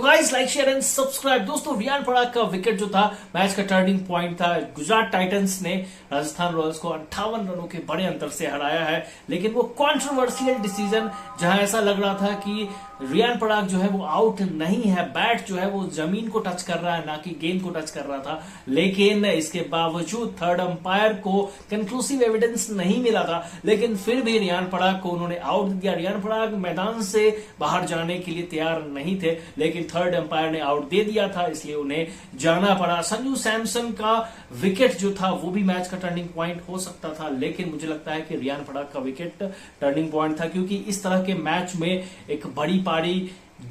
Guys like share and subscribe. दोस्तों रियान पराग का wicket जो था मैच का टर्निंग पॉइंट था। गुजरात टाइटंस ने राजस्थान रॉयल्स को 58 रनों के बड़े अंतर से हराया है, लेकिन वो कंट्रोवर्शियल डिसीजन जहां ऐसा लग रहा था कि रियान पराग जो है वो आउट नहीं है, बैट जो है वो जमीन को टच कर रहा है ना कि गेंद को टच कर रहा था, लेकिन इसके बावजूद थर्ड अंपायर को कंक्लूसिव एविडेंस नहीं मिला था, लेकिन फिर भी रियान पराग को उन्होंने आउट दिया। रियान पराग मैदान से बाहर जाने के लिए तैयार नहीं थे, लेकिन थर्ड अंपायर ने आउट दे दिया था, इसलिए उन्हें जाना पड़ा। संजू सैमसन का विकेट जो था वो भी मैच का टर्निंग पॉइंट हो सकता था, लेकिन मुझे लगता है कि रियान पराग का विकेट टर्निंग पॉइंट था, क्योंकि इस तरह के मैच में एक बड़ी पारी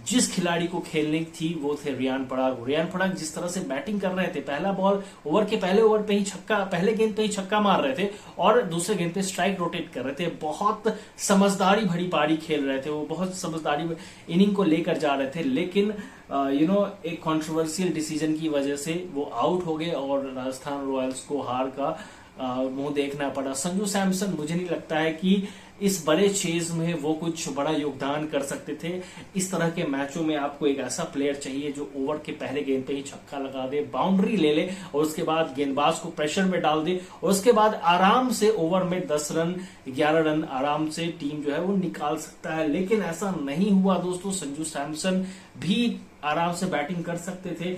जिस खिलाड़ी को खेलनी थी वो थे रियान पराग। रियान पराग जिस तरह से बैटिंग कर रहे थे, पहला बॉल ओवर के पहले ओवर पे ही छक्का, पहले गेंद पे ही छक्का मार रहे थे और दूसरे गेंद पे स्ट्राइक रोटेट कर रहे थे, बहुत समझदारी भरी पारी खेल रहे थे, वो बहुत समझदारी इनिंग को लेकर जा रहे थे, लेकिन एक कंट्रोवर्शियल डिसीजन की वजह से वो आउट हो गए और राजस्थान रॉयल्स को हार का मुंह देखना पड़ा। संजू सैमसन मुझे नहीं लगता है कि इस बड़े चेज में वो कुछ बड़ा योगदान कर सकते थे। इस तरह के मैचों में आपको एक ऐसा प्लेयर चाहिए जो ओवर के पहले गेंद पे ही छक्का लगा दे, बाउंड्री ले ले और उसके बाद गेंदबाज को प्रेशर में डाल दे और उसके बाद आराम से ओवर में 10 रन 11 रन आराम से टीम जो है वो निकाल सकता है, लेकिन ऐसा नहीं हुआ दोस्तों। संजू सैमसन भी आराम से बैटिंग कर सकते थे,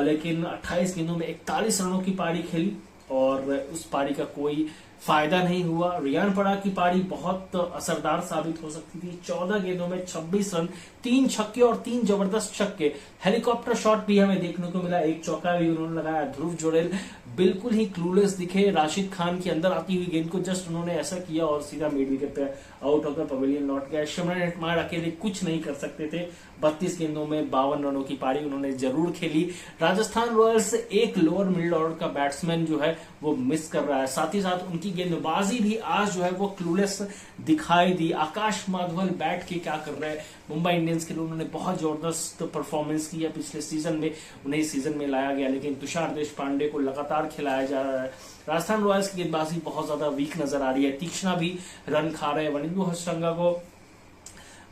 लेकिन 28 गेंदों में 41 रनों की पारी खेली और उस पारी का कोई फायदा नहीं हुआ। रियान पराग की पारी बहुत असरदार साबित हो सकती थी। 14 गेंदों में 26 रन, 3 छक्के और 3 जबरदस्त छक्के, हेलीकॉप्टर शॉट भी हमें देखने को मिला, एक चौका भी उन्होंने लगाया। ध्रुव जुरेल बिल्कुल ही क्लूलेस दिखे, राशिद खान की अंदर आती हुई गेंद को जस्ट उन्होंने ऐसा किया और सीधा मिड विकेट पे आउट होकर पवेलियन लौट गया। शिमरन हेटमायर अकेले कुछ नहीं कर सकते थे। 32 गेंदों में 52 रनों की पारी उन्होंने जरूर खेली। राजस्थान रॉयल्स एक लोअर मिडिल ऑर्डर का बैट्समैन जो है वो मिस कर रहा है, साथ ही साथ उनकी गेंदबाजी भी आज जो है वो क्लूलेस दिखाई दी। आकाश माधवल बैठ के क्या कर रहे हैं, मुंबई इंडियंस के लिए उन्होंने बहुत जबरदस्त परफॉर्मेंस की है पिछले सीजन में, उन्हें इस सीजन में लाया गया, लेकिन तुषार देशपांडे को लगातार खिलाया जा रहा है। राजस्थान रॉयल्स की गेंदबाजी बहुत ज्यादा वीक नजर आ रही है। तीक्ष्णा भी रन खा रहे हैं। वनिंदु हसरंगा को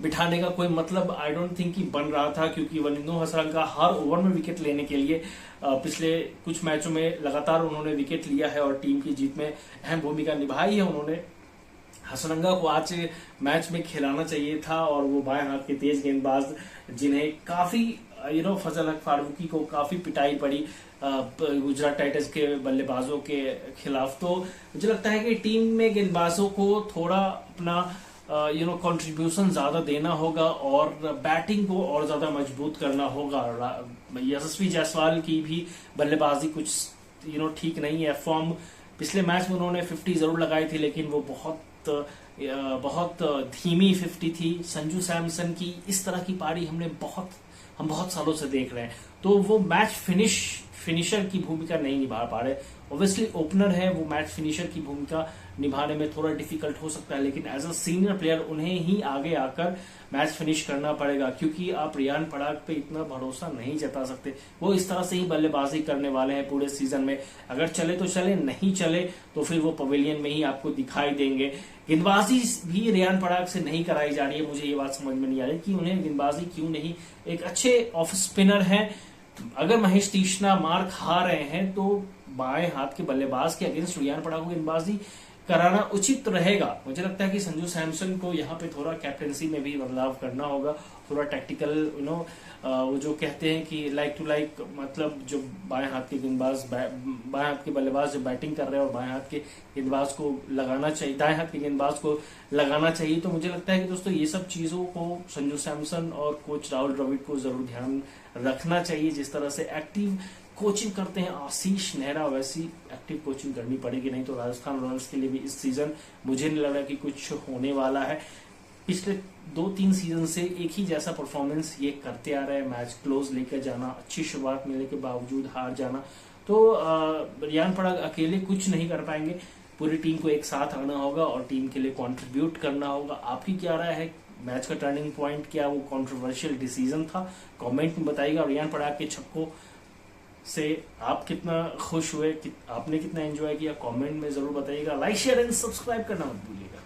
बिठाने का कोई मतलब आई डोंट थिंक कि बन रहा था, क्योंकि वनिंदु हसरंगा हर ओवर में विकेट लेने के लिए पिछले कुछ मैचों में लगातार उन्होंने विकेट लिया है और टीम की जीत में अहम भूमिका निभाई है। उन्होंने हसरंगा को आज मैच में खिलाना चाहिए था और वो बाएं हाथ के तेज गेंदबाज जिन्हें काफी फजल हक फारूकी को काफी पिटाई पड़ी गुजरात टाइटंस के बल्लेबाजों के खिलाफ, तो मुझे लगता है कि टीम में गेंदबाजों को थोड़ा अपना कंट्रीब्यूशन ज्यादा देना होगा और बैटिंग को और ज्यादा मजबूत करना होगा। यशस्वी जायसवाल की भी बल्लेबाजी कुछ ठीक नहीं है। फॉर्म पिछले मैच में उन्होंने 50 जरूर लगाई थी, लेकिन वो बहुत धीमी 50 थी। संजू सैमसन की इस तरह की पारी हम बहुत सालों से देख रहे हैं, तो वो मैच फिनिशर की भूमिका नहीं निभा पा रहे। ऑब्वियसली ओपनर है, वो मैच फिनिशर की भूमिका निभाने में थोड़ा डिफिकल्ट हो सकता है, लेकिन एज अ सीनियर प्लेयर उन्हें ही आगे आकर मैच फिनिश करना पड़ेगा, क्योंकि आप रियान पराग पे इतना भरोसा नहीं जता सकते। वो इस तरह से ही बल्लेबाजी करने वाले हैं पूरे सीजन में, अगर चले तो चले, नहीं चले तो फिर वो पवेलियन में ही आपको दिखाई देंगे। गेंदबाजी भी रियान पराग से नहीं कराई जा रही है, मुझे ये बात समझ में नहीं आ रही कि उन्हें गेंदबाजी क्यों नहीं। एक अच्छे ऑफ स्पिनर हैं, अगर महेश तीक्ष्णा मार खा रहे हैं तो बाएं हाथ के बल्लेबाज के अगेंस्ट रियान पराग को गेंदबाजी कराना उचित रहेगा। मुझे लगता है कि संजू सैमसन को यहाँ पे थोड़ा कैप्टेंसी में भी बदलाव करना होगा, थोड़ा टैक्टिकल वो जो कहते हैं कि लाइक टू लाइक, मतलब जो बाएं हाथ के गेंदबाज बाएं हाथ के बल्लेबाज जो बैटिंग कर रहे हैं और बाएं हाथ के गेंदबाज को लगाना चाहिए, दाएं हाथ के गेंदबाज को लगाना चाहिए। तो मुझे लगता है कि दोस्तों ये सब चीजों को संजू सैमसन और कोच राहुल द्रविड़ को जरूर ध्यान रखना चाहिए। जिस तरह से एक्टिव कोचिंग करते हैं आशीष नेहरा, वैसी एक्टिव कोचिंग करनी पड़ेगी, नहीं तो राजस्थान रॉयल्स के लिए भी इस सीजन मुझे नहीं लग रहा कि कुछ होने वाला है। पिछले 2-3 सीजन से एक ही जैसा परफॉर्मेंस ये करते आ रहे हैं, मैच क्लोज लेकर जाना, अच्छी शुरुआत मिलने के बावजूद हार जाना, तो रियान पराग अकेले कुछ नहीं कर पाएंगे। पूरी टीम को एक साथ आना होगा और टीम के लिए कंट्रीब्यूट करना होगा। आपकी क्या राय है, मैच का टर्निंग पॉइंट क्या वो कंट्रोवर्शियल डिसीजन था? कमेंट में बताइएगा। रियान पराग के छक्कों से आप कितना खुश हुए, आपने कितना एंजॉय किया, कमेंट में जरूर बताइएगा। लाइक शेयर एंड सब्सक्राइब करना मत भूलिएगा।